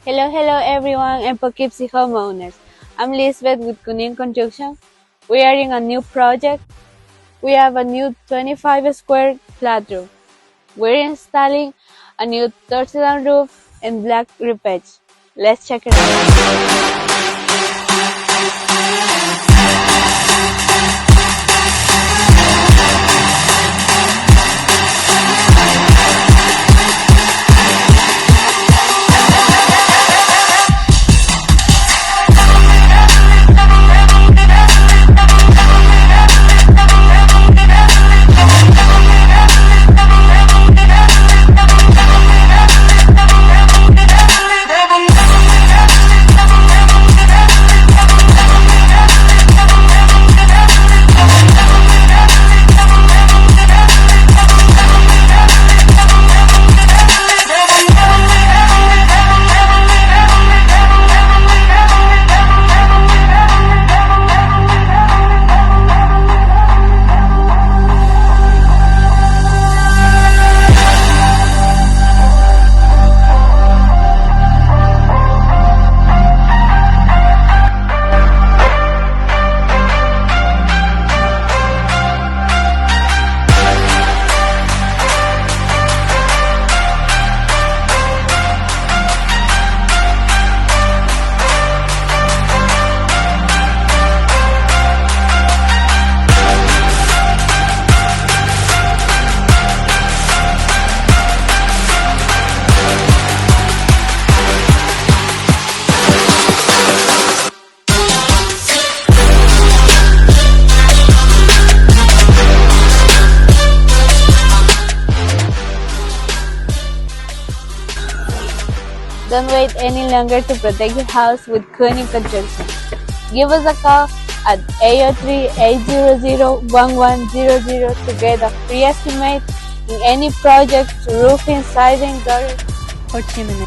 Hello everyone and Poughkeepsie homeowners. I'm Lisbeth with Cunin Construction. We are in a new project. We have a new 25 square flat roof. We're installing a new touchdown roof and black repatch. Let's check it out. Don't wait any longer to protect your house with Cunin Construction. Give us a call at 803-800-1100 to get a free estimate in any project, roofing, siding, gutters, or chimney.